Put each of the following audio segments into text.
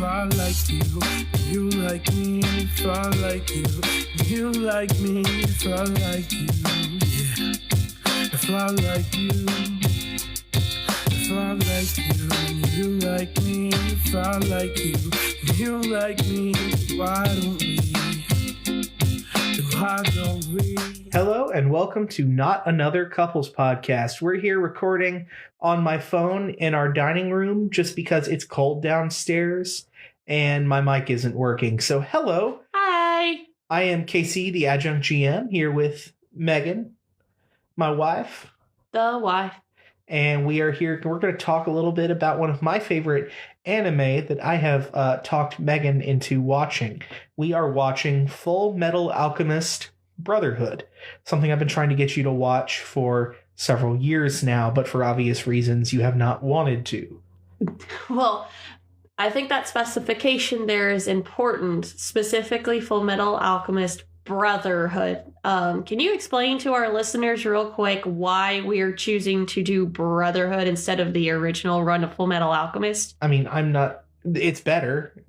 I like you, you like me. If I like you, you like me. If I like you, yeah. If I like you, if I like you, you like me. If I like you, you like me. Why don't we? Why don't we? Hello and welcome to Not Another Couples Podcast. We're here recording on my phone in our dining room just because it's cold downstairs and my mic isn't working. So hello. Hi. I am Casey, the adjunct GM, here with Megan, my wife. The wife. And we are here. We're going to talk a little bit about one of my favorite anime that I have talked Megan into watching. We are watching Fullmetal Alchemist Brotherhood, something I've been trying to get you to watch for several years now, but for obvious reasons you have not wanted to. Well, I think that specification there is important, specifically Fullmetal Alchemist Brotherhood. Can you explain to our listeners real quick why we are choosing to do Brotherhood instead of the original run of Fullmetal Alchemist? I mean, it's better.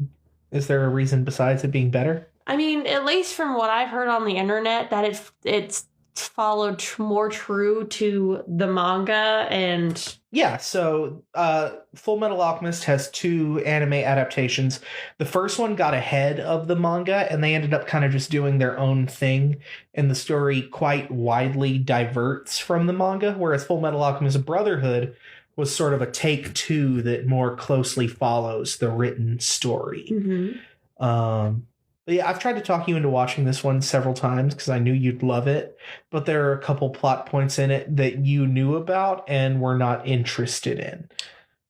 Is there a reason besides it being better? I mean, at least from what I've heard on the internet, that it's followed more true to the manga and... Yeah, so Fullmetal Alchemist has two anime adaptations. The first one got ahead of the manga, and they ended up kind of just doing their own thing, and the story quite widely diverts from the manga, whereas Fullmetal Alchemist Brotherhood was sort of a take two that more closely follows the written story. Mm-hmm. But yeah, I've tried to talk you into watching this one several times because I knew you'd love it, but there are a couple plot points in it that you knew about and were not interested in.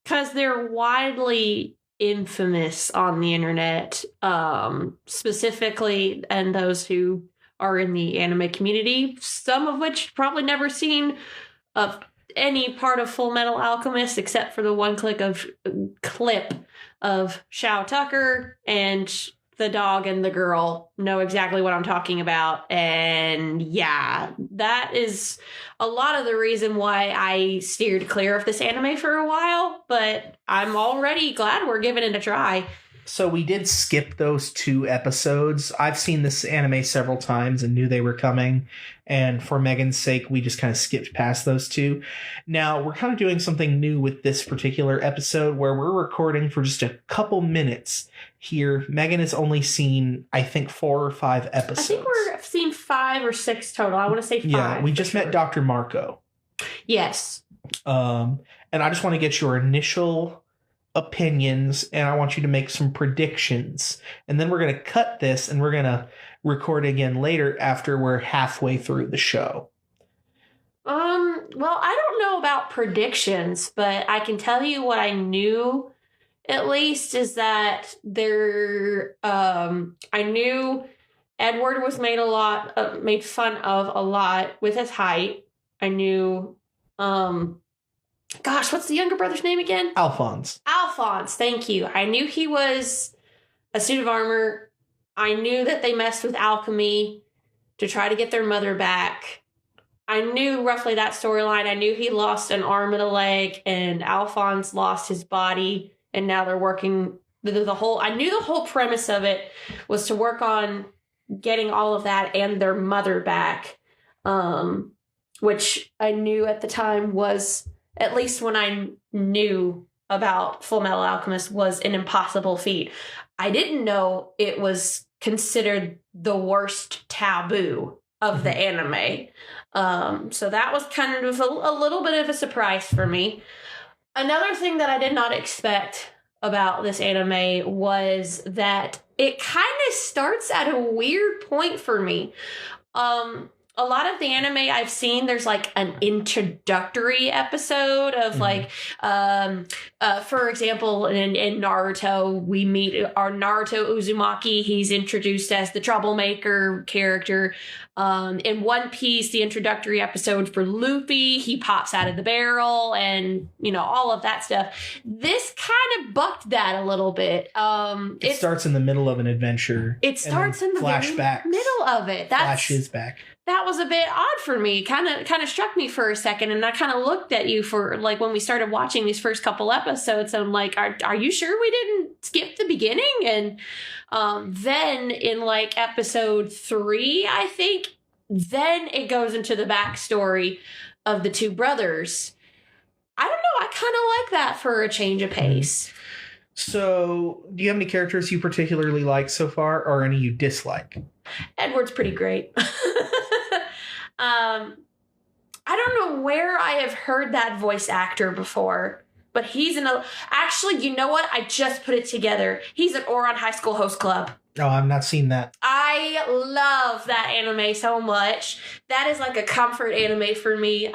Because they're widely infamous on the internet, specifically, and those who are in the anime community, some of which probably never seen of any part of Fullmetal Alchemist except for the one clip of Shao Tucker and the dog and the girl know exactly what I'm talking about. And yeah, that is a lot of the reason why I steered clear of this anime for a while, but I'm already glad we're giving it a try. So we did skip those two episodes. I've seen this anime several times and knew they were coming. And for Megan's sake, we just kind of skipped past those two. Now, we're kind of doing something new with this particular episode where we're recording for just a couple minutes here. Megan has only seen, I think, 4 or 5 episodes. I think we've seen 5 or 6 total. I want to say 5. Yeah, we just met Dr. Marco. Yes. And I just want to get your initial opinions, and I want you to make some predictions. And then we're going to cut this, and we're going to record again later after we're halfway through the show. Well, I don't know about predictions, but I can tell you what I knew, at least, is that I knew Edward was made fun of a lot with his height. I knew, gosh, what's the younger brother's name again? Alphonse, thank you. I knew he was a suit of armor. I knew that they messed with alchemy to try to get their mother back. I knew roughly that storyline. I knew he lost an arm and a leg, and Alphonse lost his body, and now they're working the whole... I knew the whole premise of it was to work on getting all of that and their mother back, which I knew at the time was... at least when I knew about Fullmetal Alchemist, was an impossible feat. I didn't know it was considered the worst taboo of the anime. So that was kind of a little bit of a surprise for me. Another thing that I did not expect about this anime was that it kind of starts at a weird point for me. A lot of the anime I've seen, there's like an introductory episode of like, for example, in Naruto, we meet our Naruto Uzumaki. He's introduced as the troublemaker character. In One Piece, the introductory episode for Luffy, he pops out of the barrel and, you know, all of that stuff. This kind of bucked that a little bit. It starts in the middle of an adventure. It starts in the middle of it. Flashes back. That was a bit odd for me. Kind of struck me for a second, and I kind of looked at you for like when we started watching these first couple episodes. I'm like, are you sure we didn't skip the beginning. And then in like episode 3, I think, then it goes into the backstory of the two brothers. I don't know. I kind of like that for a change of pace. So, do you have any characters you particularly like so far, or any you dislike? Edward's pretty great. I don't know where I have heard that voice actor before, but he's actually, you know what? I just put it together. He's an Ouran High School Host Club. Oh, I've not seen that. I love that anime so much. That is like a comfort anime for me.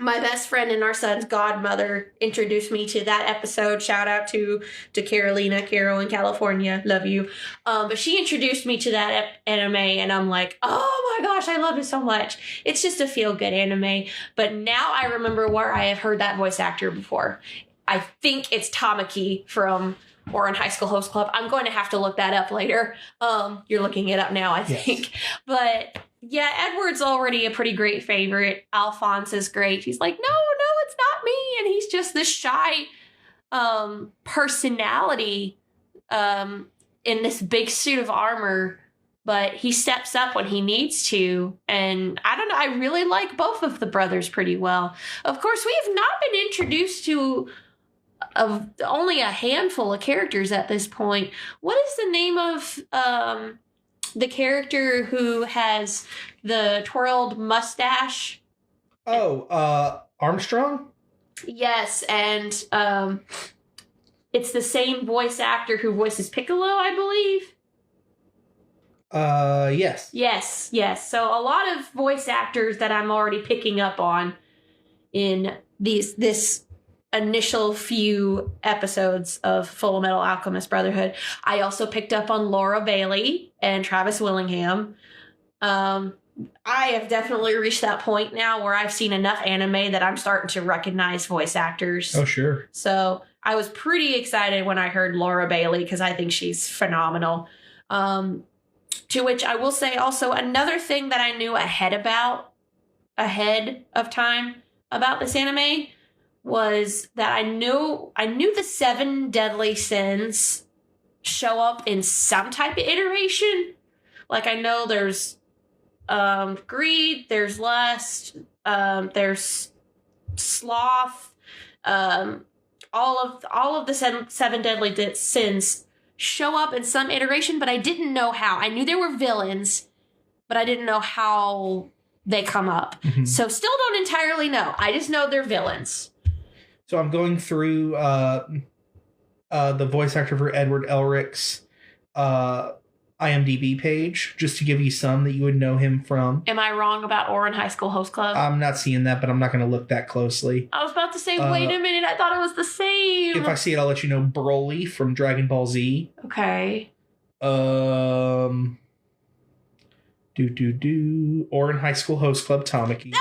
My best friend and our son's godmother introduced me to that episode. Shout out to Carolina, Carol in California. Love you. But she introduced me to that anime, and I'm like, oh my gosh, I love it so much. It's just a feel-good anime. But now I remember where I have heard that voice actor before. I think it's Tamaki from Ouran High School Host Club. I'm going to have to look that up later. You're looking it up now, I think. Yes. But yeah, Edward's already a pretty great favorite. Alphonse is great. He's like, no, it's not me. And he's just this shy personality in this big suit of armor. But he steps up when he needs to. And I don't know, I really like both of the brothers pretty well. Of course, we have not been introduced to only a handful of characters at this point. What is the name of the character who has the twirled mustache? Oh, Armstrong? Yes, and it's the same voice actor who voices Piccolo, I believe. Yes. Yes. So a lot of voice actors that I'm already picking up on in this initial few episodes of Fullmetal Alchemist Brotherhood. I also picked up on Laura Bailey and Travis Willingham. I have definitely reached that point now where I've seen enough anime that I'm starting to recognize voice actors. Oh, sure. So I was pretty excited when I heard Laura Bailey because I think she's phenomenal. To which I will say also another thing that I knew ahead of time about this anime was that I knew the 7 deadly sins show up in some type of iteration. Like I know there's greed, there's lust, there's sloth, all of the 7 deadly sins show up in some iteration, but I didn't know how. I knew there were villains, but I didn't know how they come up. Mm-hmm. So still don't entirely know. I just know they're villains. So I'm going through the voice actor for Edward Elric's IMDb page, just to give you some that you would know him from. Am I wrong about Ouran High School Host Club? I'm not seeing that, but I'm not going to look that closely. I was about to say, wait a minute, I thought it was the same. If I see it, I'll let you know. Broly from Dragon Ball Z. Okay. Ouran High School Host Club, Tamaki.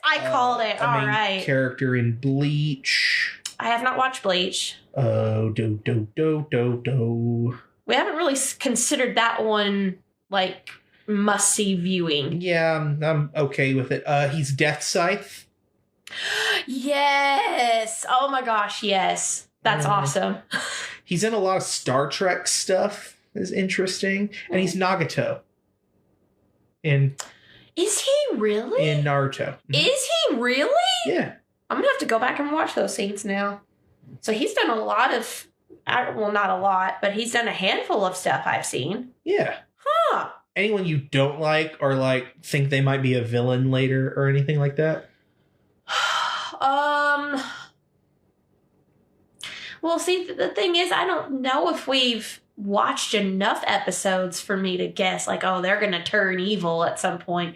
I called it. All right. Character in Bleach. I have not watched Bleach. Oh, do. We haven't really considered that one like must-see viewing. Yeah, I'm okay with it. He's Death Scythe. Yes. Oh my gosh, yes. That's awesome. He's in a lot of Star Trek stuff. Is interesting, and he's Nagato. Is he really? In Naruto. Mm-hmm. Is he really? Yeah. I'm going to have to go back and watch those scenes now. So he's done a lot of, well, not a lot, but he's done a handful of stuff I've seen. Yeah. Huh. Anyone you don't like or like think they might be a villain later or anything like that? Well, see, the thing is, I don't know if we've watched enough episodes for me to guess like, oh, they're gonna turn evil at some point.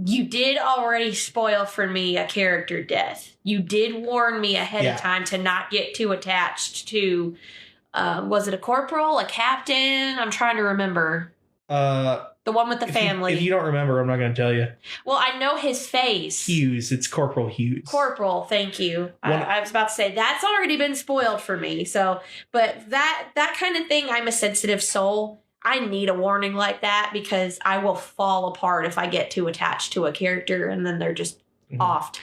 You did already spoil for me a character death. You did warn me ahead of time to not get too attached to was it a corporal, a captain? I'm trying to remember. The one with the family. If you don't remember, I'm not going to tell you. Well, I know his face. Hughes. It's Corporal Hughes. Corporal, thank you. I was about to say, that's already been spoiled for me. So, but that kind of thing, I'm a sensitive soul. I need a warning like that because I will fall apart if I get too attached to a character and then they're just offed.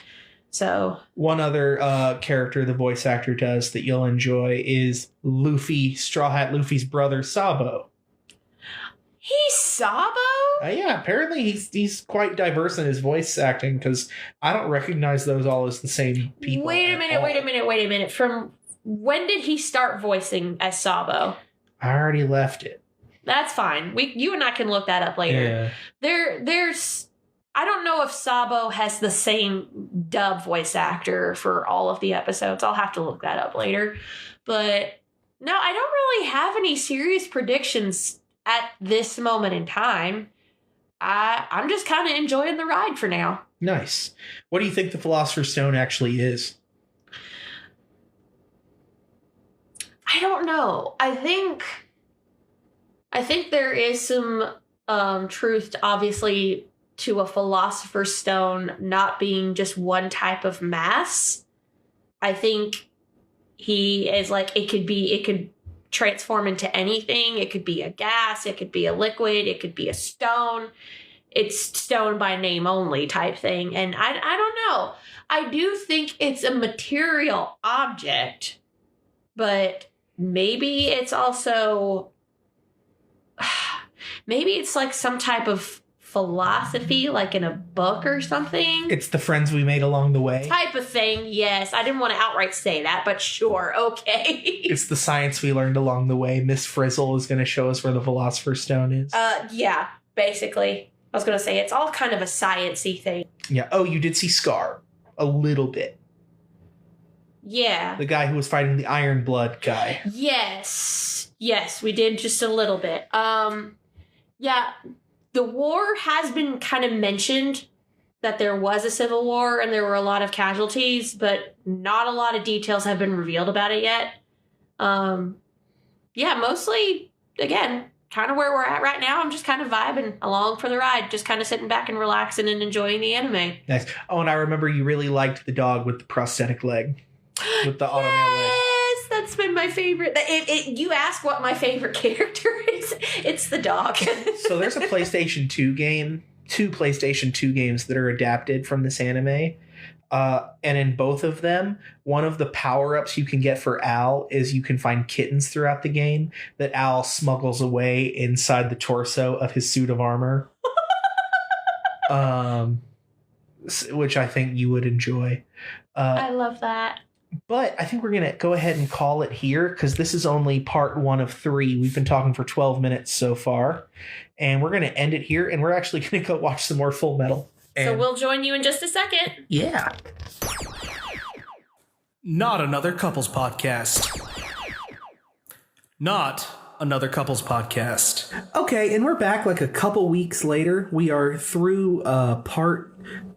So one other character the voice actor does that you'll enjoy is Luffy, Straw Hat Luffy's brother, Sabo. He's Sabo? Yeah, apparently he's quite diverse in his voice acting because I don't recognize those all as the same people. Wait a minute. From when did he start voicing as Sabo? I already left it. That's fine. You and I can look that up later. Yeah. There's I don't know if Sabo has the same dub voice actor for all of the episodes. I'll have to look that up later. But no, I don't really have any serious predictions at this moment in time. I'm just kind of enjoying the ride for now. Nice. What do you think the Philosopher's Stone actually is? I don't know. I think there is some truth, obviously, to a Philosopher's Stone not being just one type of mass. I think he is like, it could transform into anything. It could be a gas, it could be a liquid, it could be a stone. It's stone by name only type thing. And I don't know. I do think it's a material object, but maybe it's also, maybe it's like some type of philosophy, like in a book or something. It's the friends we made along the way. Type of thing, yes. I didn't want to outright say that, but sure, okay. It's the science we learned along the way. Miss Frizzle is going to show us where the Philosopher's Stone is. Yeah, basically. I was going to say, it's all kind of a science-y thing. Yeah. Oh, you did see Scar. A little bit. Yeah. The guy who was fighting the Iron Blood guy. Yes, we did just a little bit. Yeah, the war has been kind of mentioned, that there was a civil war and there were a lot of casualties, but not a lot of details have been revealed about it yet. Yeah, mostly, again, kind of where we're at right now. I'm just kind of vibing along for the ride, just kind of sitting back and relaxing and enjoying the anime. Nice. Oh, and I remember you really liked the dog with the prosthetic leg. With the automail leg. Yes, that's been my favorite. You ask what my favorite character is, it's the dog. So there's a PlayStation 2 game, 2 PlayStation 2 games that are adapted from this anime. And in both of them, one of the power-ups you can get for Al is you can find kittens throughout the game that Al smuggles away inside the torso of his suit of armor. Which I think you would enjoy. I love that. But I think we're going to go ahead and call it here because this is only part 1 of 3. We've been talking for 12 minutes so far. And we're going to end it here. And we're actually going to go watch some more Fullmetal. So we'll join you in just a second. Yeah. Not another couples podcast. Not another couples podcast. Okay, and we're back like a couple weeks later. We are through part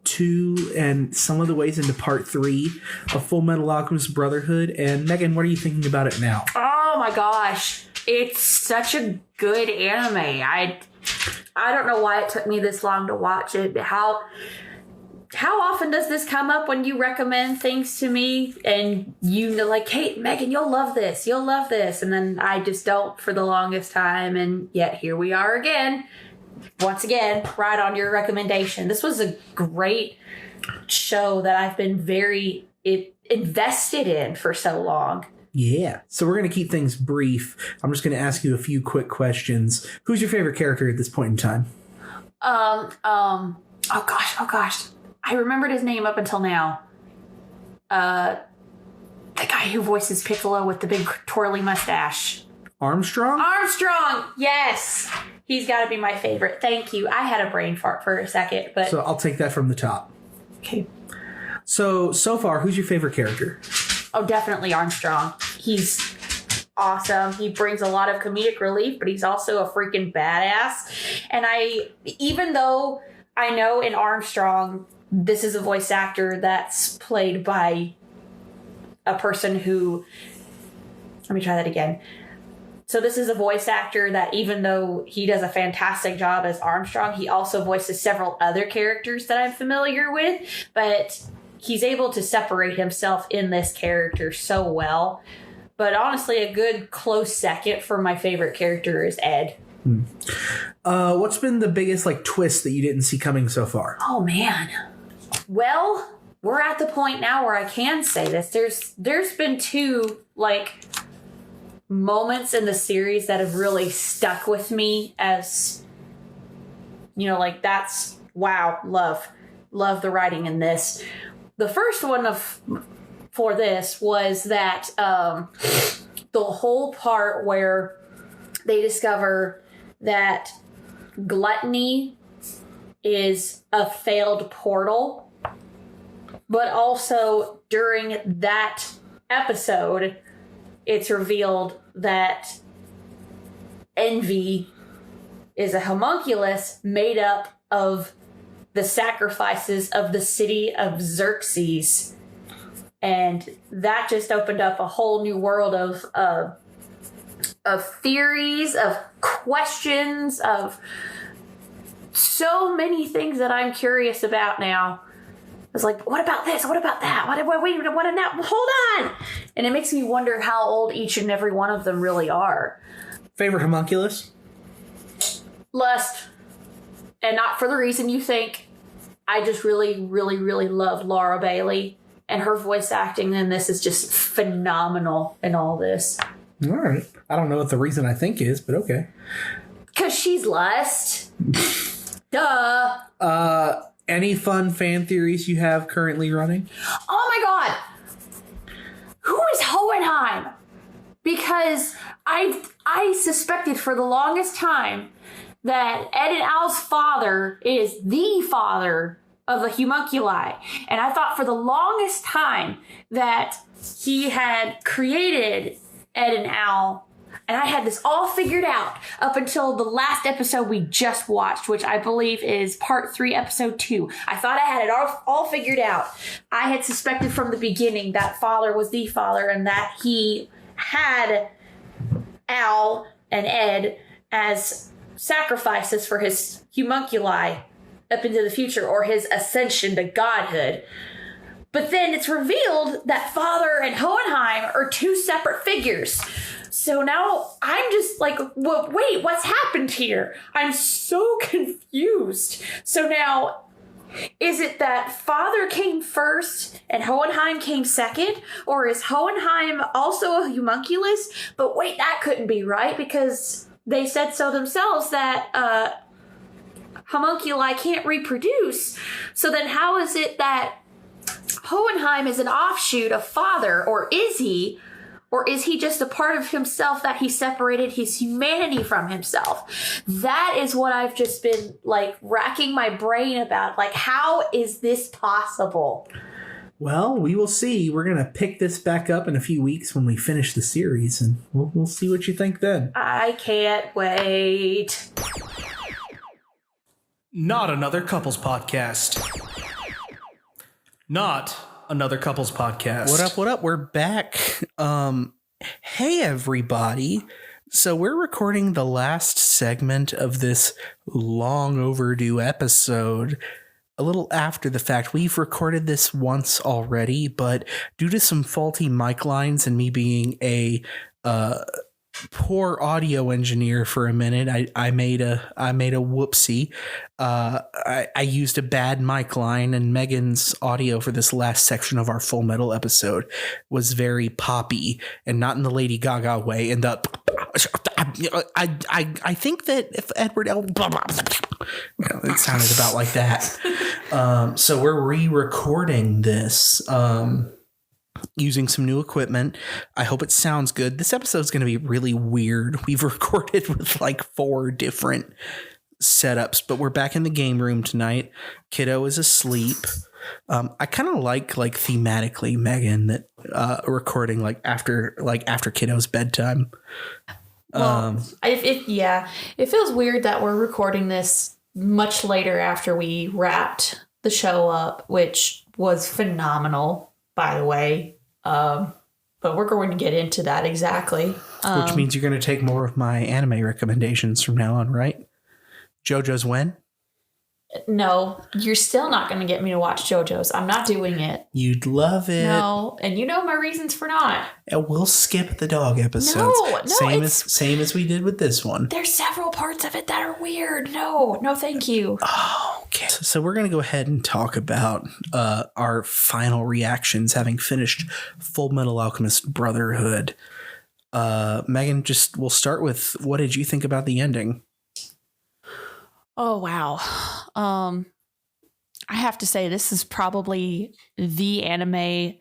2 and some of the ways into part 3 of Fullmetal Alchemist Brotherhood. And Megan, what are you thinking about it now? Oh my gosh. It's such a good anime. I don't know why it took me this long to watch it. How often does this come up when you recommend things to me and you know, like, hey, Megan, you'll love this. And then I just don't for the longest time. And yet here we are again. Once again, right on your recommendation. This was a great show that I've been very invested in for so long. Yeah. So we're going to keep things brief. I'm just going to ask you a few quick questions. Who's your favorite character at this point in time? Oh gosh. I remembered his name up until now. The guy who voices Piccolo with the big twirly mustache. Armstrong? Yes. He's got to be my favorite. Thank you. I had a brain fart for a second, but So I'll take that from the top. Okay. So far, who's your favorite character? Oh, definitely Armstrong. He's awesome. He brings a lot of comedic relief, but he's also a freaking badass. And even though I know in Armstrong, this is a voice actor that's played by a person who, let me try that again. So this is a voice actor that even though he does a fantastic job as Armstrong, he also voices several other characters that I'm familiar with, but he's able to separate himself in this character so well. But honestly, a good close second for my favorite character is Ed. What's been the biggest twist that you didn't see coming so far? Oh, man. Well, we're at the point now where I can say this. There's been 2 like moments in the series that have really stuck with me as, you know, like that's wow, love the writing in this. The first one for this was that the whole part where they discover that gluttony is a failed portal, but also during that episode, it's revealed that envy is a homunculus made up of the sacrifices of the city of Xerxes. And that just opened up a whole new world of theories, of questions, of so many things that I'm curious about now. It's like, what about this? What about that? What now? Hold on! And it makes me wonder how old each and every one of them really are. Favorite homunculus? Lust. And not for the reason you think. I just really, really, really love Laura Bailey. And her voice acting in this is just phenomenal in all this. All right. I don't know what the reason I think is, but okay. Because she's Lust. Duh. Any fun fan theories you have currently running? Oh my god! Who is Hohenheim? Because I suspected for the longest time that Ed and Al's father is the father of the homunculi. And I thought for the longest time that he had created Ed and Al. And I had this all figured out up until the last episode we just watched, which I believe is part 3, episode 2. I thought I had it all figured out. I had suspected from the beginning that father was the father and that he had Al and Ed as sacrifices for his homunculi up into the future, or his ascension to godhood. But then it's revealed that Father and Hohenheim are 2 separate figures. So now I'm just like, well, wait, what's happened here? I'm so confused. So now, is it that Father came first and Hohenheim came second? Or is Hohenheim also a homunculus? But wait, that couldn't be right, because they said so themselves that homunculi can't reproduce. So then how is it that Hohenheim is an offshoot of Father, or is he? Or is he just a part of himself that he separated his humanity from himself? That is what I've just been like racking my brain about. Like, how is this possible? Well, we will see. We're going to pick this back up in a few weeks when we finish the series, and we'll see what you think then. I can't wait. Not another couples podcast. Not another couples podcast. What up? We're back. Hey, everybody. So we're recording the last segment of this long overdue episode a little after the fact. We've recorded this once already, but due to some faulty mic lines and me being a poor audio engineer for a minute, I made a whoopsie. I used a bad mic line, and Megan's audio for this last section of our Fullmetal episode was very poppy and not in the Lady Gaga way. And the I think that if Edward L. It sounded about like that. So we're re-recording this. Using some new equipment. I hope it sounds good. This episode is going to be really weird. We've recorded with like 4 different setups, but we're back in the game room tonight. Kiddo is asleep. I kind of like thematically, Megan, that recording after Kiddo's bedtime. Well, it feels weird that we're recording this much later after we wrapped the show up, which was phenomenal, by the way. But we're going to get into that exactly. Which means you're going to take more of my anime recommendations from now on, right? JoJo's when? No, you're still not going to get me to watch JoJo's. I'm not doing it. You'd love it. No, and you know my reasons for not. And we'll skip the dog episodes. No, same as we did with this one. There's several parts of it that are weird. No, thank you. Oh, Okay, so we're going to go ahead and talk about our final reactions having finished Fullmetal Alchemist Brotherhood. Megan, we'll start with, what did you think about the ending? Oh, wow. I have to say, this is probably the anime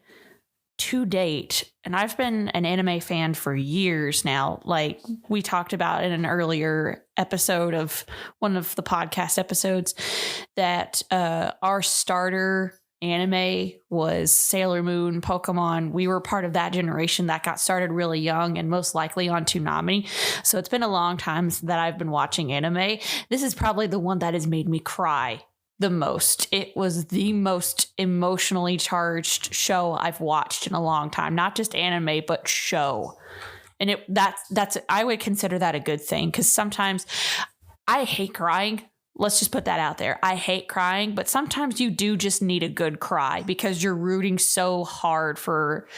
to date, and I've been an anime fan for years now. Like we talked about in an earlier episode of one of the podcast episodes, that our starter anime was Sailor Moon, Pokemon. We were part of that generation that got started really young and most likely on Toonami. So it's been a long time that I've been watching anime. This is probably the one that has made me cry the most. It was the most emotionally charged show I've watched in a long time. Not just anime, but show. And that's I would consider that a good thing, because sometimes I hate crying. Let's just put that out there. I hate crying, but sometimes you do just need a good cry because you're rooting so hard for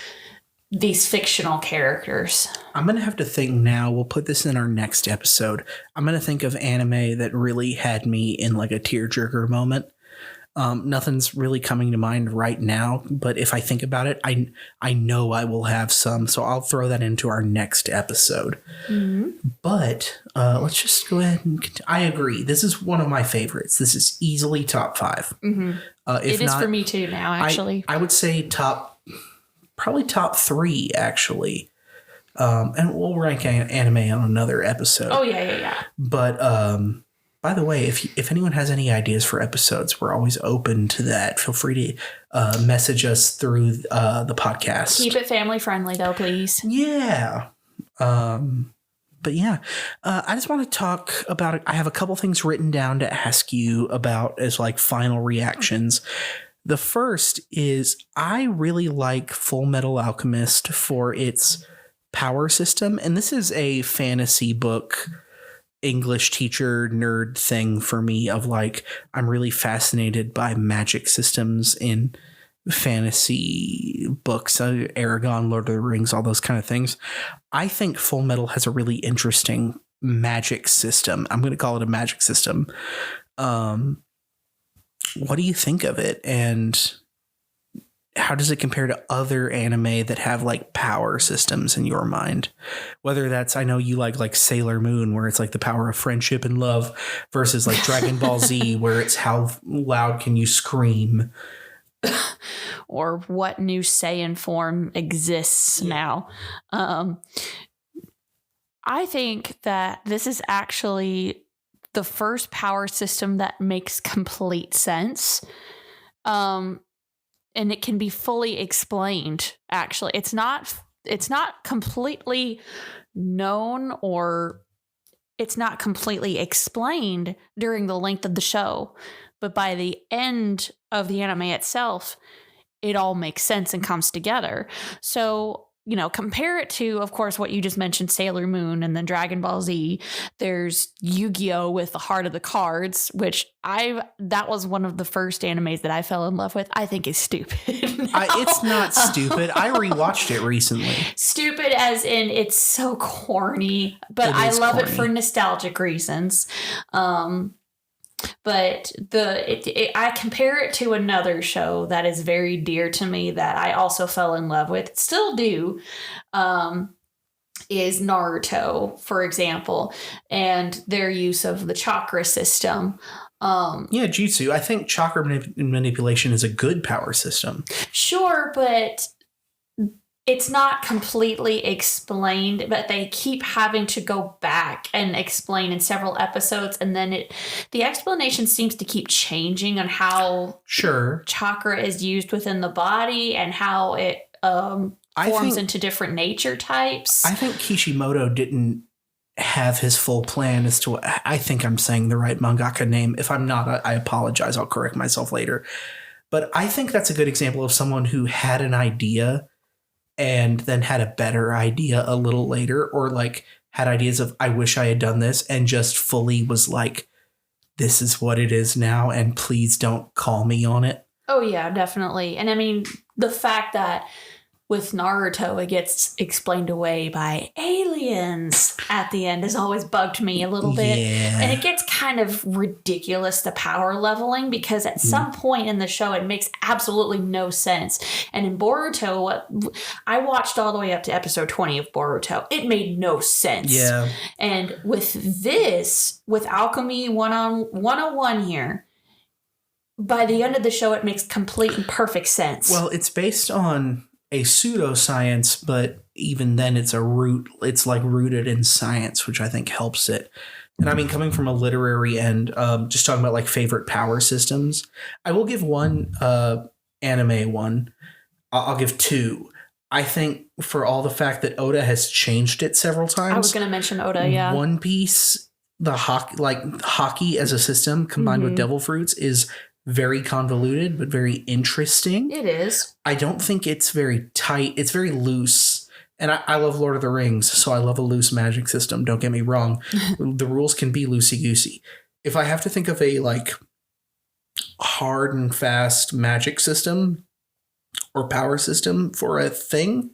these fictional characters. I'm going to have to think now. We'll put this in our next episode. I'm going to think of anime that really had me in like a tearjerker moment. Nothing's really coming to mind right now, but if I think about it, I know I will have some, so I'll throw that into our next episode. Mm-hmm. But let's just go ahead and I agree. This is one of my favorites. This is easily top 5. Mm-hmm. It is for me too now, actually. I would say probably top 3, actually. And we'll rank anime on another episode. Oh, yeah. But by the way, if anyone has any ideas for episodes, we're always open to that. Feel free to message us through the podcast. Keep it family friendly, though, please. Yeah. But yeah, I just want to talk about it. I have a couple things written down to ask you about as like final reactions. The first is, I really like Fullmetal Alchemist for its power system. And this is a fantasy book English teacher nerd thing for me, of like, I'm really fascinated by magic systems in fantasy books, Aragon, Lord of the Rings, all those kind of things. I think Fullmetal has a really interesting magic system. I'm going to call it a magic system. What do you think of it? And how does it compare to other anime that have like power systems in your mind? Whether that's, I know you like Sailor Moon, where it's like the power of friendship and love, versus like Dragon Ball Z, where it's how loud can you scream? Or what new Saiyan form exists now. I think that this is actually the first power system that makes complete sense. And it can be fully explained, actually. It's not completely known, or it's not completely explained during the length of the show. But by the end of the anime itself, it all makes sense and comes together. So, compare it to, of course, what you just mentioned, Sailor Moon, and then Dragon Ball Z. There's Yu-Gi-Oh! With the Heart of the Cards, which that was one of the first animes that I fell in love with. I think is stupid. It's not stupid. I rewatched it recently. Stupid as in it's so corny, but I love corny. It for nostalgic reasons. But I compare it to another show that is very dear to me that I also fell in love with, still do, is Naruto, for example, and their use of the chakra system. Jutsu. I think chakra manipulation is a good power system. Sure, but it's not completely explained, but they keep having to go back and explain in several episodes. And then the explanation seems to keep changing on how chakra is used within the body and how it forms into different nature types. I think Kishimoto didn't have his full plan as to I think I'm saying the right mangaka name. If I'm not, I apologize. I'll correct myself later. But I think that's a good example of someone who had an idea and then had a better idea a little later, or like had ideas of, I wish I had done this, and just fully was like, this is what it is now, and please don't call me on it. Oh, yeah, definitely. And I mean, the fact that with Naruto, it gets explained away by aliens at the end has always bugged me a little bit. Yeah. And it gets kind of ridiculous, the power leveling, because at some point in the show, it makes absolutely no sense. And in Boruto, I watched all the way up to episode 20 of Boruto. It made no sense. Yeah. And with this, with Alchemy 101 here, by the end of the show, it makes complete and perfect sense. Well, it's based on a pseudoscience, but even then it's like rooted in science, which I think helps it. And I mean, coming from a literary end, just talking about like favorite power systems, I will give one anime one. I'll give two. I think for all the fact that Oda has changed it several times. I was going to mention Oda, yeah. One Piece, the hockey as a system combined with devil fruits is very convoluted, but very interesting. It is. I don't think it's very tight. It's very loose. And I love Lord of the Rings, so I love a loose magic system. Don't get me wrong. The rules can be loosey-goosey. If I have to think of a like hard and fast magic system or power system for a thing,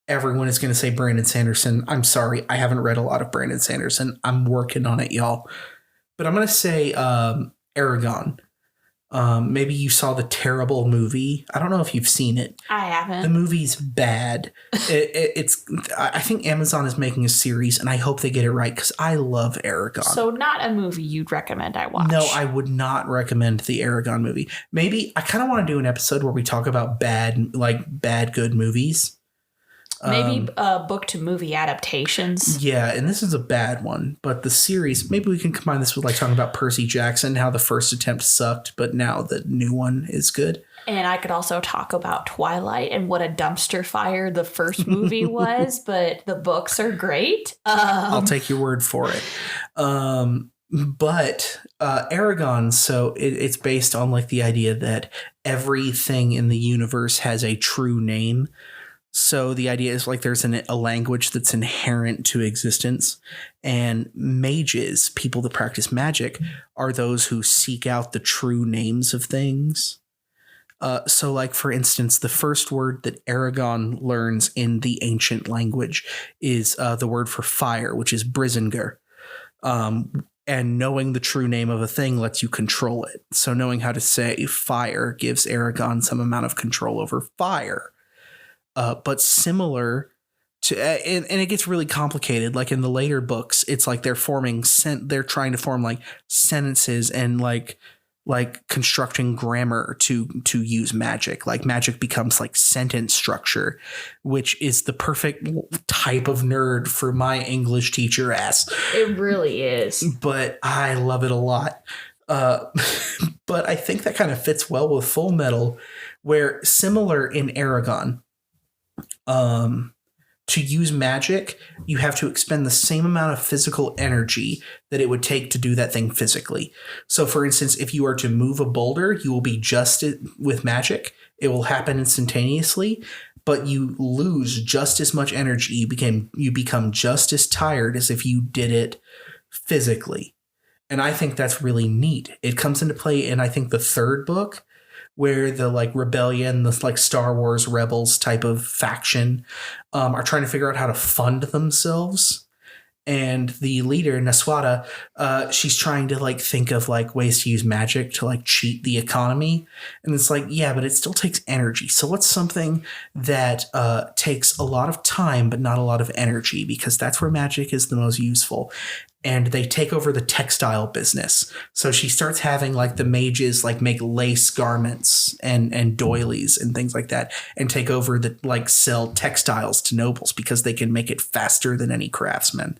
everyone is going to say Brandon Sanderson. I'm sorry. I haven't read a lot of Brandon Sanderson. I'm working on it, y'all. But I'm going to say Aragon. Maybe you saw the terrible movie. I don't know if you've seen it. I haven't. The movie's bad. I think Amazon is making a series, and I hope they get it right because I love Aragon. So not a movie you'd recommend I watch. No, I would not recommend the Aragon movie. Maybe I kind of want to do an episode where we talk about bad good movies. Maybe book to movie adaptations. Yeah, and this is a bad one. But the series, maybe we can combine this with like talking about Percy Jackson, how the first attempt sucked, but now the new one is good. And I could also talk about Twilight and what a dumpster fire the first movie was, but the books are great. I'll take your word for it. But Aragon, so it's based on like the idea that everything in the universe has a true name. So the idea is like there's a language that's inherent to existence, and mages, people that practice magic, are those who seek out the true names of things. So like, for instance, the first word that Aragon learns in the ancient language is the word for fire, which is Brisingar. And knowing the true name of a thing lets you control it. So knowing how to say fire gives Aragon some amount of control over fire. But similar to, and it gets really complicated. Like in the later books, it's like they're trying to form like sentences and like constructing grammar to use magic. Like magic becomes like sentence structure, which is the perfect type of nerd for my English teacher ass. It really is. But I love it a lot. But I think that kind of fits well with Fullmetal, where similar in Aragon, to use magic, you have to expend the same amount of physical energy that it would take to do that thing physically. So for instance, if you are to move a boulder, you will be just with magic. It will happen instantaneously, but you lose just as much energy. You become just as tired as if you did it physically. And I think that's really neat. It comes into play in, I think, the third book, where the like rebellion, the like Star Wars rebels type of faction, are trying to figure out how to fund themselves. And the leader, Naswada, she's trying to like think of like ways to use magic to like cheat the economy. And it's like, yeah, but it still takes energy. So what's something that takes a lot of time, but not a lot of energy? Because that's where magic is the most useful. And they take over the textile business. So she starts having like the mages like make lace garments and doilies and things like that, and take over the like sell textiles to nobles because they can make it faster than any craftsman.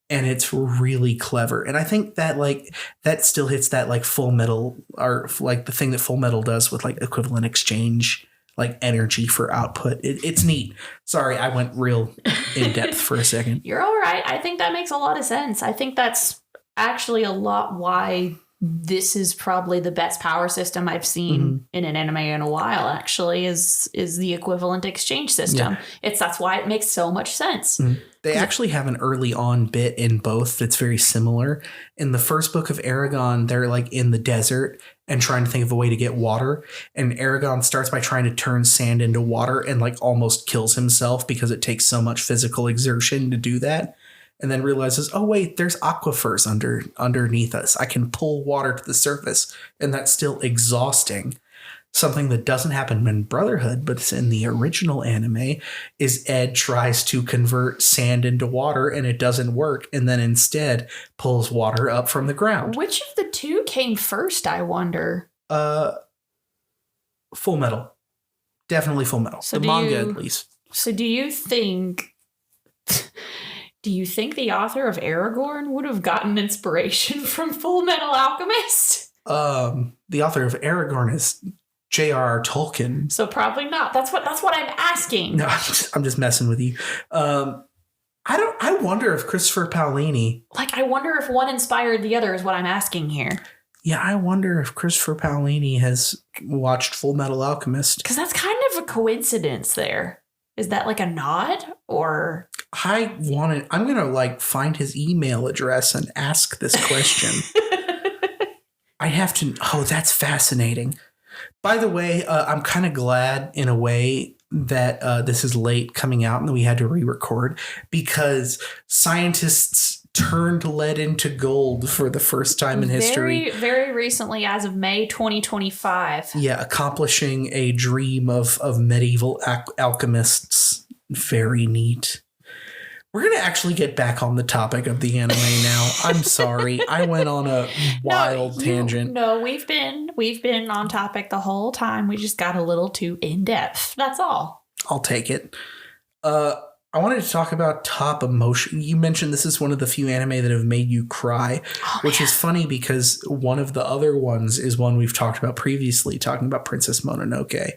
And it's really clever. And I think that like that still hits that like Fullmetal, or like the thing that Fullmetal does with like equivalent exchange, like energy for output. It's neat. Sorry, I went real in depth for a second. You're all right. I think that makes a lot of sense. I think that's actually a lot why this is probably the best power system I've seen in an anime in a while, actually, is the equivalent exchange system. That's why it makes so much sense. They actually have an early on bit in both that's very similar. In the first book of Aragon, they're like in the desert and trying to think of a way to get water. And Aragon starts by trying to turn sand into water and like almost kills himself because it takes so much physical exertion to do that. And then realizes, oh wait, there's aquifers underneath us. I can pull water to the surface, and that's still exhausting. Something that doesn't happen in Brotherhood, but it's in the original anime, is Ed tries to convert sand into water, and it doesn't work, and then instead pulls water up from the ground. Which of the two came first, I wonder? Fullmetal. Definitely Fullmetal. So the manga, at least. So do you think the author of Aragorn would have gotten inspiration from Fullmetal Alchemist? The author of Aragorn is J.R.R. Tolkien. So probably not. That's what I'm asking. No, I'm just messing with you. I wonder if Christopher Paolini. I wonder if one inspired the other is what I'm asking here. Yeah, I wonder if Christopher Paolini has watched Fullmetal Alchemist. Because that's kind of a coincidence there. Is that like a nod or? I'm going to find his email address and ask this question. I have to. Oh, that's fascinating. By the way, I'm kind of glad in a way that this is late coming out and we had to re-record because scientists turned lead into gold for the first time in history. Very, very recently, as of May 2025. Yeah, accomplishing a dream of medieval alchemists. Very neat. We're going to actually get back on the topic of the anime now. I'm sorry. I went on a wild tangent. No, we've been on topic the whole time. We just got a little too in-depth. That's all. I'll take it. I wanted to talk about top emotion. You mentioned this is one of the few anime that have made you cry, which is funny because one of the other ones is one we've talked about previously, talking about Princess Mononoke.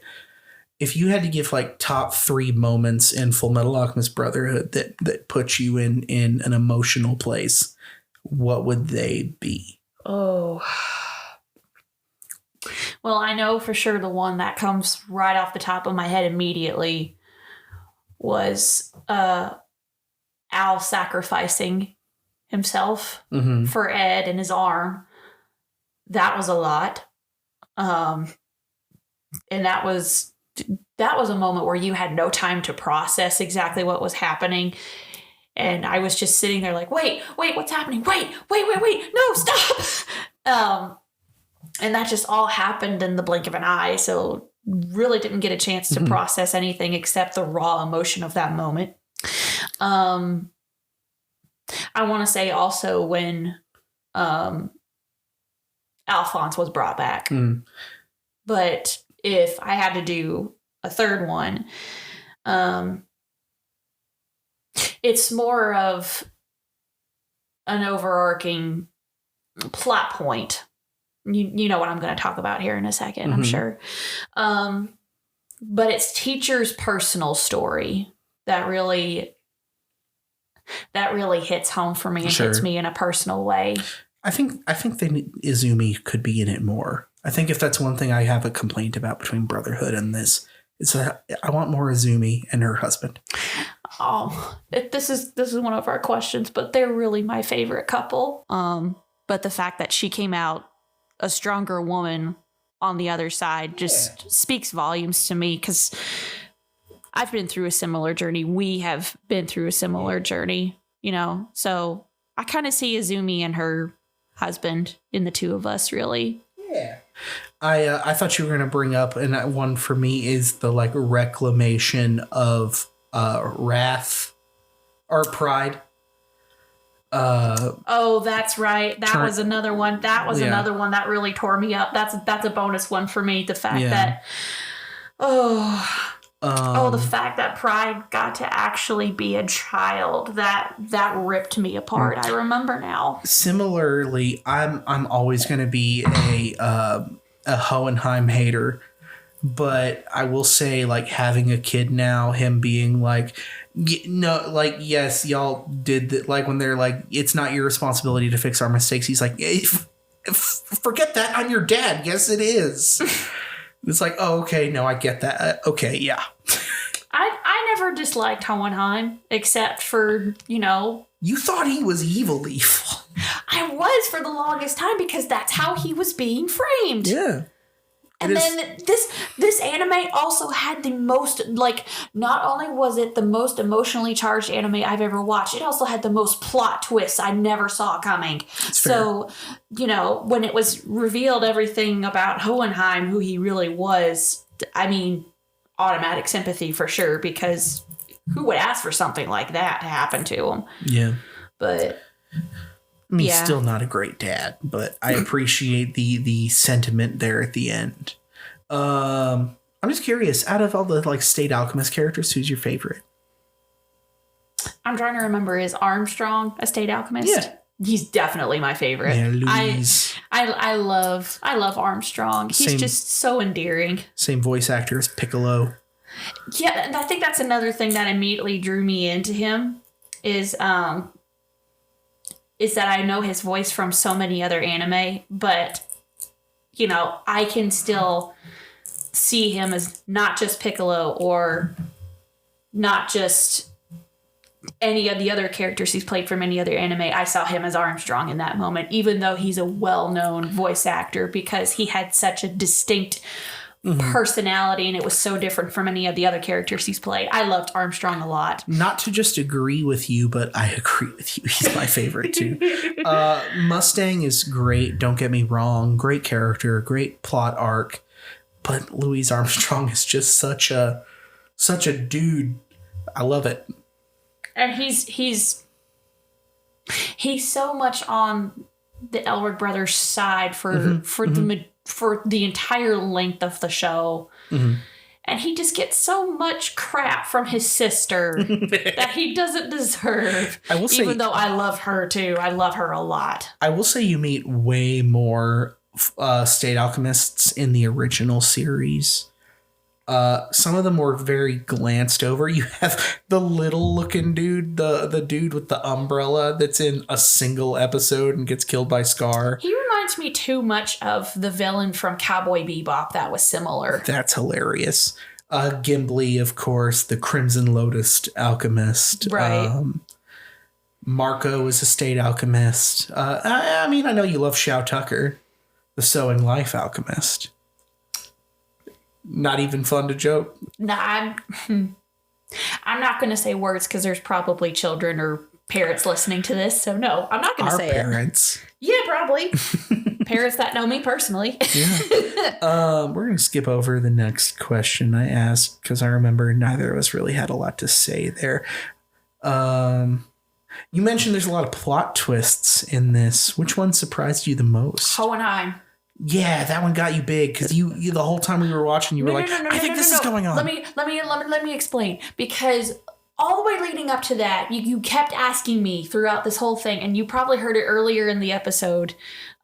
If you had to give top 3 moments in Fullmetal Alchemist Brotherhood that put you in an emotional place, what would they be? Oh. Well, I know for sure the one that comes right off the top of my head immediately was Al sacrificing himself for Ed and his arm. That was a lot. And that was a moment where you had no time to process exactly what was happening. And I was just sitting there like, wait, what's happening? Wait, no, stop. And that just all happened in the blink of an eye. So really didn't get a chance to process anything except the raw emotion of that moment. I want to say also when Alphonse was brought back. But if I had to do a third one, it's more of an overarching plot point. You know what I'm going to talk about here in a second, I'm sure. But it's Teacher's personal story that really hits home for me and hits me in a personal way. I think Izumi could be in it more. I think if that's one thing I have a complaint about between Brotherhood and this, it's that I want more Izumi and her husband. Oh, this is one of our questions, but they're really my favorite couple. But the fact that she came out a stronger woman on the other side just speaks volumes to me, because I've been through a similar journey. We have been through a similar journey, so I kind of see Izumi and her husband in the two of us, really. Yeah. I thought you were going to bring up, and that one for me is the reclamation of wrath or pride. Oh, that's right. That was another one. That was another one that really tore me up. That's a bonus one for me. The fact that the fact that Pride got to actually be a child, that ripped me apart. I remember now. Similarly, I'm always going to be a Hohenheim hater, but I will say having a kid now, him being yes, y'all did that. When they're it's not your responsibility to fix our mistakes. He's like, forget that. I'm your dad. Yes, it is. It's like, oh, okay. No, I get that. Okay, yeah. I never disliked Hohenheim, except for, You thought he was evil. I was for the longest time because that's how he was being framed. Yeah. And then this anime also had the most, not only was it the most emotionally charged anime I've ever watched, it also had the most plot twists I never saw coming. So, when it was revealed everything about Hohenheim, who he really was, I mean, automatic sympathy for sure, because who would ask for something like that to happen to him? Yeah. But... I mean, still not a great dad, but I appreciate the sentiment there at the end. I'm just curious, out of all the State Alchemist characters, who's your favorite? I'm trying to remember, is Armstrong a State Alchemist? Yeah. He's definitely my favorite. Yeah, Louise. I love Armstrong. He's just so endearing. Same voice actor as Piccolo. Yeah, and I think that's another thing that immediately drew me into him is that I know his voice from so many other anime, but, I can still see him as not just Piccolo or not just any of the other characters he's played from any other anime. I saw him as Armstrong in that moment, even though he's a well-known voice actor, because he had such a distinct personality and it was so different from any of the other characters he's played. I loved Armstrong a lot. Not to just agree with you, but I agree with you. He's my favorite too. Mustang is great, don't get me wrong. Great character, great plot arc. But Louis Armstrong is just such a dude. I love it. And he's so much on the Elric brothers' side for the entire length of the show. Mm-hmm. And he just gets so much crap from his sister that he doesn't deserve. I will say, even though I love her too. I love her a lot. I will say you meet way more State Alchemists in the original series. Some of them were very glanced over. You have the little looking dude, the dude with the umbrella that's in a single episode and gets killed by Scar. He reminds me too much of the villain from Cowboy Bebop that was similar. That's hilarious. Gimli, of course, the Crimson Lotus alchemist. Right. Marco is a State Alchemist. I mean, I know you love Shao Tucker, the Sewing Life alchemist. Not even fun to joke. Nah, I'm not going to say words because there's probably children or parents listening to this. So no, I'm not going to say parents. It. Yeah, probably. Parents that know me personally. Yeah. We're going to skip over the next question I asked because I remember neither of us really had a lot to say there. You mentioned there's a lot of plot twists in this. Which one surprised you the most? Hohenheim. Yeah, that one got you big because you the whole time we were watching, you were I think this is going on. Let me explain, because all the way leading up to that, you kept asking me throughout this whole thing, and you probably heard it earlier in the episode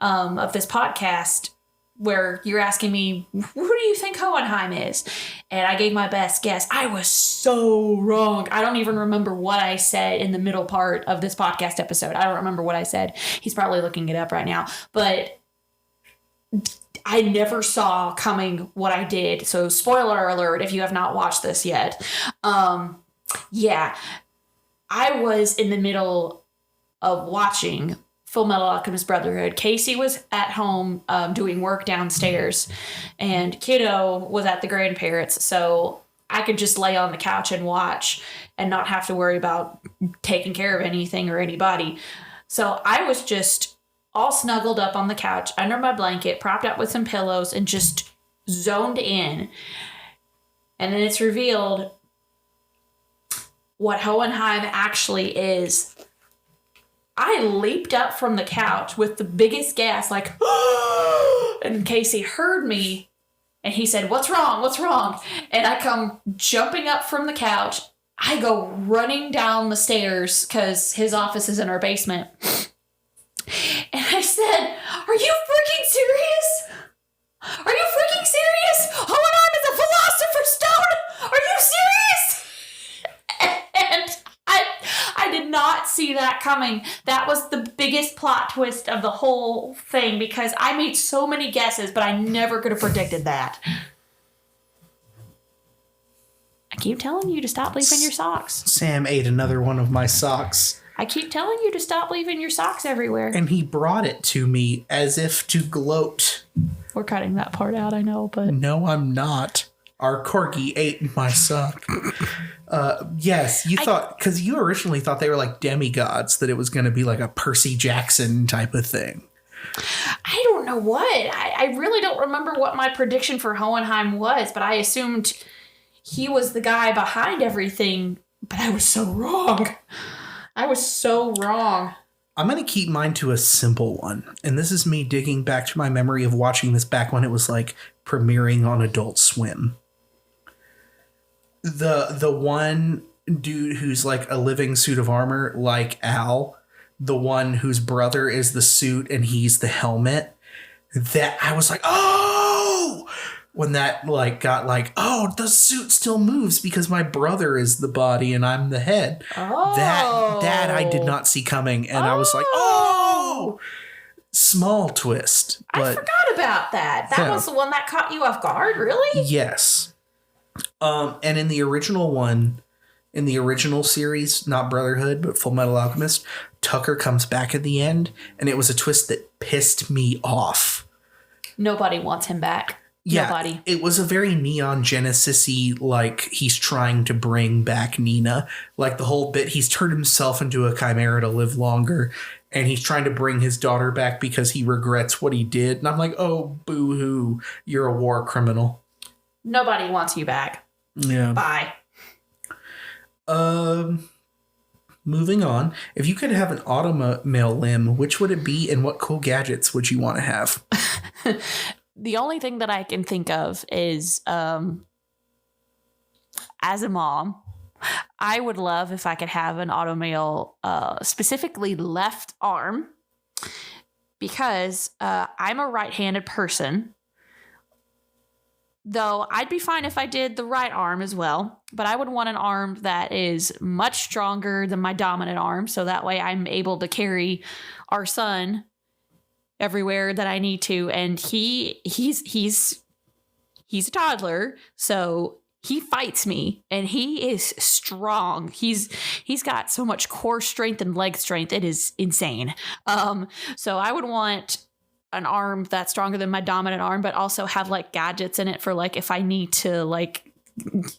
of this podcast where you're asking me, who do you think Hohenheim is? And I gave my best guess. I was so wrong. I don't even remember what I said in the middle part of this podcast episode. I don't remember what I said. He's probably looking it up right now, but I never saw coming what I did. So spoiler alert if you have not watched this yet. Yeah, I was in the middle of watching Fullmetal Alchemist Brotherhood. Casey was at home doing work downstairs, and Kiddo was at the grandparents. So I could just lay on the couch and watch and not have to worry about taking care of anything or anybody. So I was just all snuggled up on the couch under my blanket, propped up with some pillows, and just zoned in. And then it's revealed what Hohenheim actually is. I leaped up from the couch with the biggest gasp, like, and Casey heard me, and he said, "What's wrong? What's wrong?" And I come jumping up from the couch. I go running down the stairs because his office is in our basement. And I said, "Are you freaking serious? Are you freaking serious? Hohenheim is a philosopher's stone? Are you serious?" And I did not see that coming. That was the biggest plot twist of the whole thing because I made so many guesses, but I never could have predicted that. I keep telling you to stop leaving your socks. Sam ate another one of my socks. I keep telling you to stop leaving your socks everywhere. And he brought it to me as if to gloat. We're cutting that part out, I know, but... No, I'm not. Our corgi ate my sock. Yes, you thought... Because you originally thought they were like demigods, that it was going to be like a Percy Jackson type of thing. I don't know what. I really don't remember what my prediction for Hohenheim was, but I assumed he was the guy behind everything. But I was so wrong. I was so wrong. I'm going to keep mine to a simple one. And this is me digging back to my memory of watching this back when it was like premiering on Adult Swim. The one dude who's like a living suit of armor, like Al, the one whose brother is the suit and he's the helmet, that I was like, oh! When that like got like, oh, the suit still moves because my brother is the body and I'm the head. Oh. That I did not see coming. And I was like, oh! Small twist. But I forgot about that. That was the one that caught you off guard, really? yes. And in the original one, in the original series, not Brotherhood, but Fullmetal Alchemist, Tucker comes back at the end, and it was a twist that pissed me off. Nobody wants him back. Yeah, Nobody. It was a very Neon Genesis-y, like he's trying to bring back Nina. Like the whole bit, he's turned himself into a chimera to live longer, and he's trying to bring his daughter back because he regrets what he did. And I'm like, oh, boo-hoo, you're a war criminal. Nobody wants you back. Yeah. Bye. Moving on. If you could have an automail limb, which would it be, and what cool gadgets would you want to have? The only thing that I can think of is, as a mom, I would love if I could have an automail, specifically left arm, because I'm a right-handed person. Though I'd be fine if I did the right arm as well, but I would want an arm that is much stronger than my dominant arm, so that way I'm able to carry our son everywhere that I need to. And he's a toddler, so he fights me, and he is strong. He's got so much core strength and leg strength. It is insane. So I would want an arm that's stronger than my dominant arm, but also have like gadgets in it for like if I need to like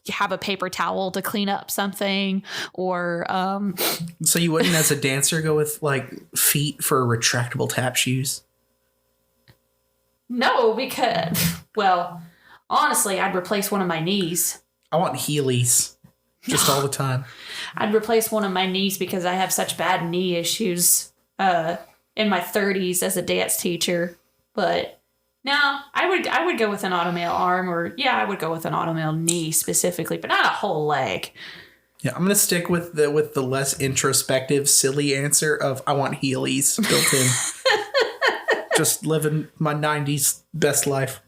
have a paper towel to clean up something, or So you wouldn't, as a dancer, go with like feet for retractable tap shoes? No, because, well, honestly, I'd replace one of my knees. I want Heelys just all the time. I'd replace one of my knees because I have such bad knee issues in my 30s as a dance teacher. But no, I would go with an automail arm, or I would go with an automail knee specifically, but not a whole leg. Yeah, I'm gonna stick with the less introspective, silly answer of I want Heelys built in. Just living my 90s best life.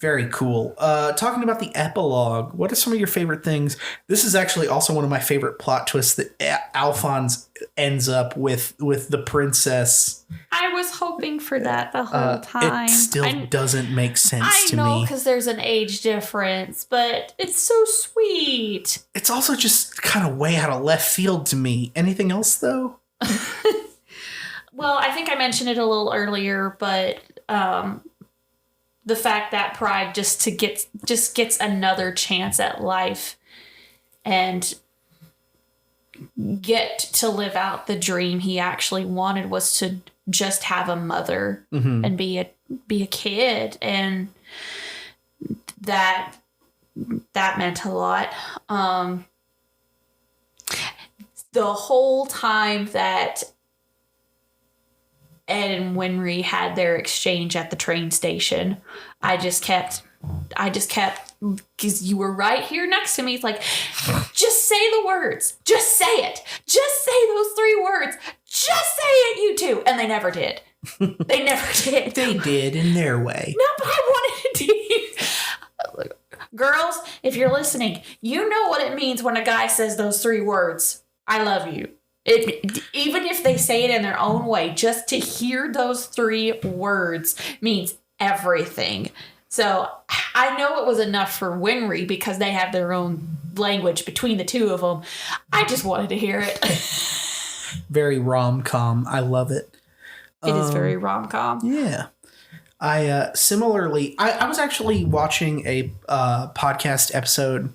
Very cool. Talking about the epilogue, what are some of your favorite things? This is actually also one of my favorite plot twists, that Alphonse ends up with the princess. I was hoping for that the whole time. It still doesn't make sense to me. I know, because there's an age difference, but it's so sweet. It's also just kind of way out of left field to me. Anything else, though? Well, I think I mentioned it a little earlier, but the fact that Pride just gets another chance at life and get to live out the dream he actually wanted was to just have a mother and be a kid, and that meant a lot. The whole time that Ed and Winry had their exchange at the train station, I just kept, because you were right here next to me. It's like, just say the words. Just say it. Just say those 3 words. Just say it, you two. And they never did. They never did. They did in their way. No, but I wanted to. Girls, if you're listening, you know what it means when a guy says those 3 words. I love you. Even if they say it in their own way, just to hear those 3 words means everything. So I know it was enough for Winry because they have their own language between the two of them. I just wanted to hear it. Very rom-com. I love it. It is very rom-com. Yeah. I similarly, I was actually watching a podcast episode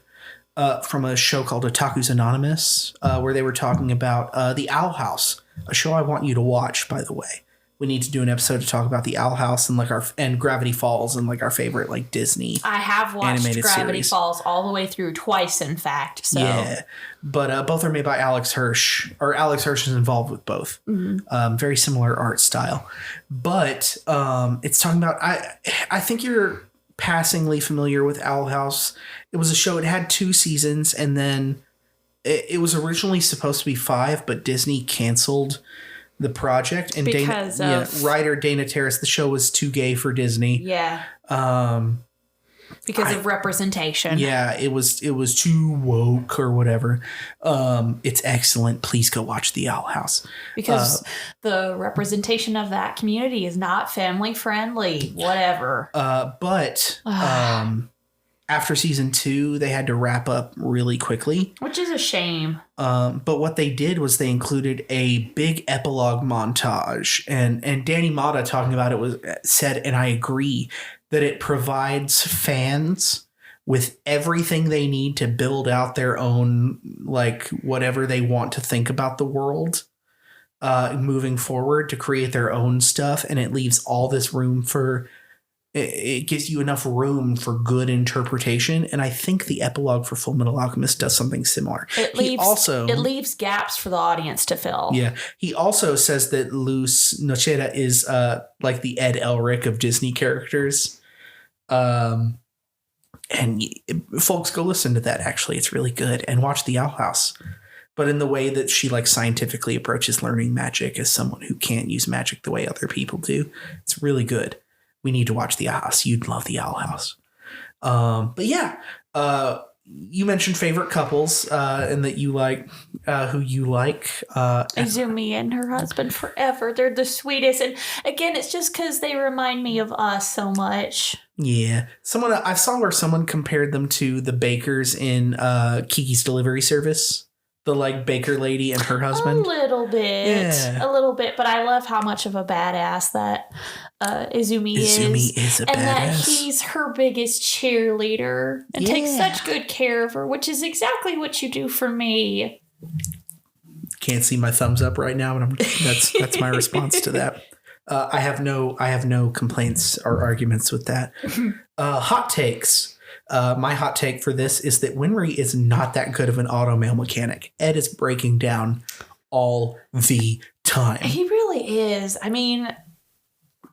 from a show called Otaku's Anonymous, where they were talking about The Owl House, a show I want you to watch, by the way. We need to do an episode to talk about The Owl House and and Gravity Falls and our favorite Disney. I have watched Gravity series. Falls all the way through twice, in fact. So. Yeah, but both are made by Alex Hirsch, or Alex Hirsch is involved with both. Mm-hmm. Very similar art style, but it's talking about. I think you're passingly familiar with Owl House. It was a show. It had 2 seasons, and then it was originally supposed to be 5, but Disney canceled the project, and because writer Dana Terrace, the show was too gay for Disney. Yeah. Because of representation. Yeah, it was too woke or whatever. It's excellent. Please go watch The Owl House. Because the representation of that community is not family friendly. Whatever. But after season 2, they had to wrap up really quickly. Which is a shame. But what they did was they included a big epilogue montage. And Danny Mata talking about it said, and I agree, that it provides fans with everything they need to build out their own, whatever they want to think about the world moving forward, to create their own stuff. And it leaves all this room for... It gives you enough room for good interpretation, and I think the epilogue for Fullmetal Alchemist does something similar. It leaves gaps for the audience to fill. Yeah, he also says that Luz Nochera is like the Ed Elric of Disney characters, and folks, go listen to that. Actually, it's really good, and watch The Owl House. But in the way that she scientifically approaches learning magic as someone who can't use magic the way other people do, it's really good. We need to watch The Owl House. You'd love The Owl House. But yeah, you mentioned favorite couples and that you like who you like. Izumi and her husband forever. They're the sweetest. And again, it's just because they remind me of us so much. Yeah. I saw where someone compared them to the bakers in Kiki's Delivery Service. The baker lady and her husband. A little bit, but I love how much of a badass that Izumi is. Izumi is a badass. And that he's her biggest cheerleader and takes such good care of her, which is exactly what you do for me. Can't see my thumbs up right now, but that's my response to that. I have no complaints or arguments with that. Hot takes. My hot take for this is that Winry is not that good of an automail mechanic. Ed is breaking down all the time. He really is. I mean,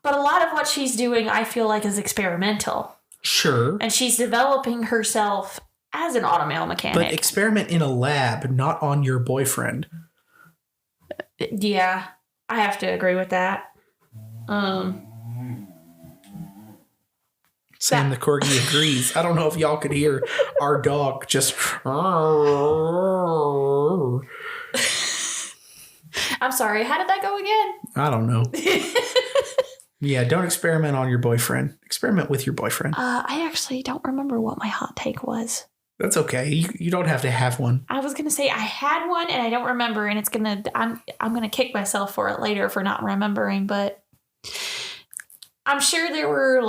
but a lot of what she's doing, I feel like, is experimental. Sure. And she's developing herself as an automail mechanic. But experiment in a lab, not on your boyfriend. Yeah, I have to agree with that. Sam the Corgi agrees. I don't know if y'all could hear our dog just... I'm sorry, how did that go again? I don't know. Yeah, don't experiment on your boyfriend. Experiment with your boyfriend. I actually don't remember what my hot take was. That's okay. You don't have to have one. I was gonna say I had one and I don't remember, and I'm gonna kick myself for it later for not remembering, but I'm sure there were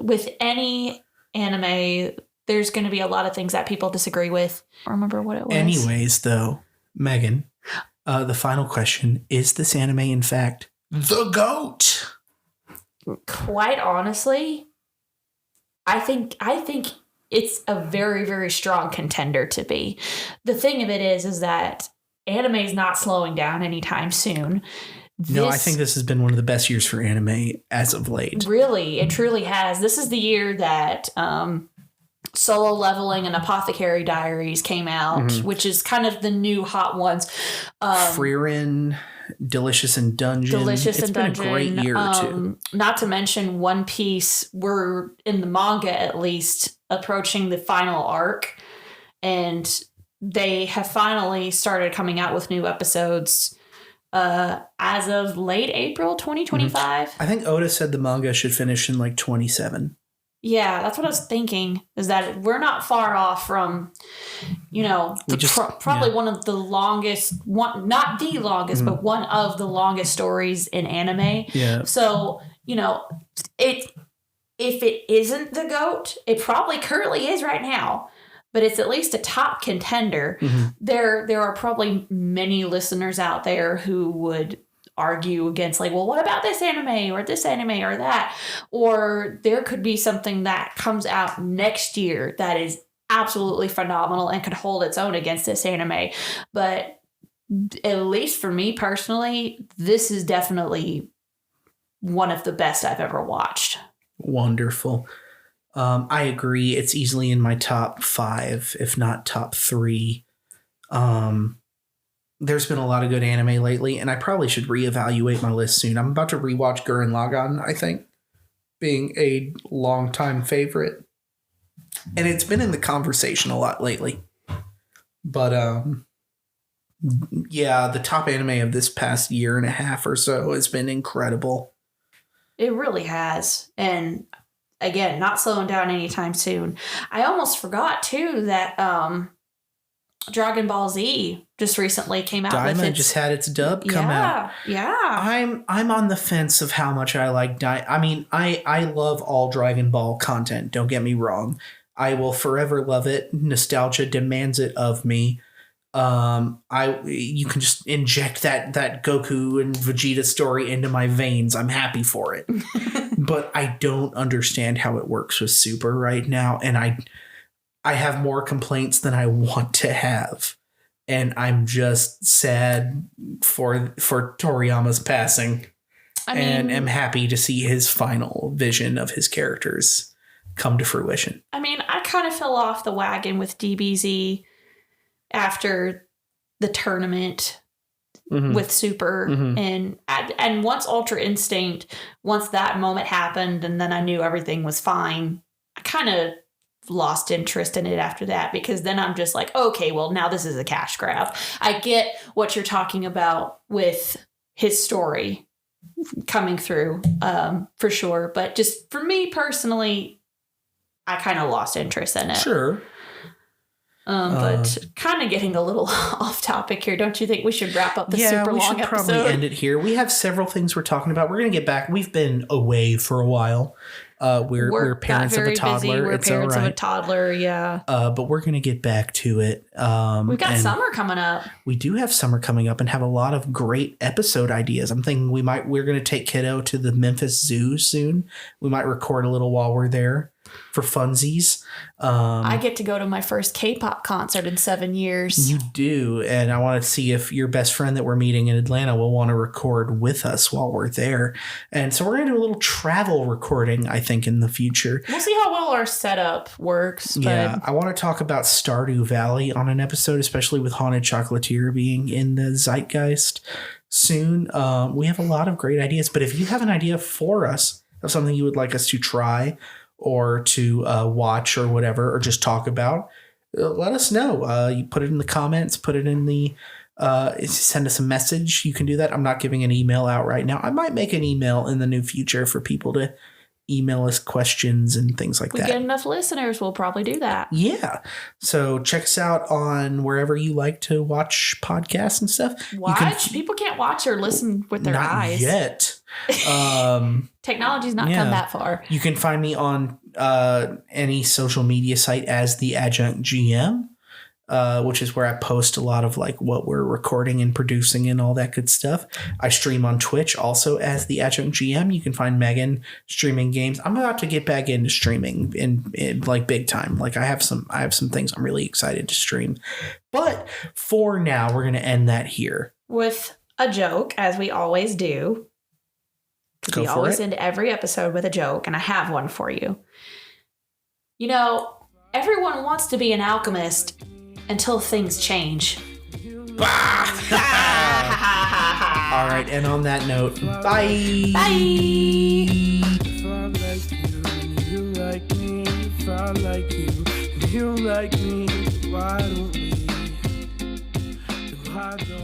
with any anime, there's going to be a lot of things that people disagree with. I don't remember what it was. Anyways, though, Megan, the final question, is this anime, in fact, the GOAT? Quite honestly, I think it's a very, very strong contender to be. The thing of it is that anime is not slowing down anytime soon. No, I think this has been one of the best years for anime as of late. Really, it truly has. This is the year that Solo Leveling and Apothecary Diaries came out, which is kind of the new hot ones. Frieren, Delicious in Dungeon. It's been a great year or two. Not to mention One Piece. We're, in the manga at least, approaching the final arc. And they have finally started coming out with new episodes as of late April 2025. I think Oda said the manga should finish in like 27. Yeah, that's what I was thinking, is that we're not far off from, probably one of the longest, not the longest, but one of the longest stories in anime. Yeah. So, if it isn't the GOAT, it probably currently is right now, but it's at least a top contender. Mm-hmm. There are probably many listeners out there who would argue against, like, well, what about this anime or that? Or there could be something that comes out next year that is absolutely phenomenal and could hold its own against this anime. But at least for me personally, this is definitely one of the best I've ever watched. Wonderful. I agree. It's easily in my top 5, if not top 3. There's been a lot of good anime lately, and I probably should reevaluate my list soon. I'm about to rewatch Gurren Lagann, I think, being a longtime favorite. And it's been in the conversation a lot lately. But, yeah, the top anime of this past year and a half or so has been incredible. It really has. And again, not slowing down anytime soon. I almost forgot, too, that Dragon Ball Z just recently came out. Diamond just had its dub come out. Yeah. I'm on the fence of how much I like I love all Dragon Ball content, don't get me wrong. I will forever love it. Nostalgia demands it of me. You can just inject that Goku and Vegeta story into my veins. I'm happy for it. But I don't understand how it works with Super right now, and I have more complaints than I want to have. And I'm just sad for Toriyama's passing. And am happy to see his final vision of his characters come to fruition. I mean, I kind of fell off the wagon with DBZ after the tournament with Super. Mm-hmm. And once Ultra Instinct, once that moment happened and then I knew everything was fine, I kind of lost interest in it after that, because then I'm just like, okay, well, now this is a cash grab. I get what you're talking about with his story coming through, for sure. But just for me personally, I kind of lost interest in it. Sure. But kind of getting a little off topic here. Don't you think we should wrap up the super long episode? Yeah, we should probably end it here. We have several things we're talking about. We're going to get back. We've been away for a while. We're parents of a toddler. We're parents of a toddler, yeah. But we're going to get back to it. We've got summer coming up. We do have summer coming up and have a lot of great episode ideas. I'm thinking we're going to take Kiddo to the Memphis Zoo soon. We might record a little while we're there for funsies. I get to go to my first K-pop concert in 7 years. You do, and I want to see if your best friend that we're meeting in Atlanta will want to record with us while we're there. And so we're going to do a little travel recording, I think, in the future. We'll see how well our setup works. But yeah, I want to talk about Stardew Valley on an episode, especially with Haunted Chocolatier being in the zeitgeist soon. We have a lot of great ideas, but if you have an idea for us of something you would like us to try or to watch or whatever, or just talk about, let us know. You put it in the comments, put it in the, send us a message. You can do that. I'm not giving an email out right now. I might make an email in the new future for people to email us questions and things like that. We get enough listeners, we'll probably do that. Yeah. So check us out on wherever you like to watch podcasts and stuff. Watch? People can't watch or listen with their eyes. Not yet. Technology's not come that far. You can find me on any social media site as the Adjunct GM, which is where I post a lot of like what we're recording and producing and all that good stuff. I stream on Twitch also as the Adjunct GM. You can find Megan streaming games. I'm about to get back into streaming in like big time. Like I have some things I'm really excited to stream. But for now, we're going to end that here with a joke, as we always do. We always end every episode with a joke, and I have one for you. You know, everyone wants to be an alchemist until things change. All right, and on that note, bye. Bye. You like me, why don't we? I don't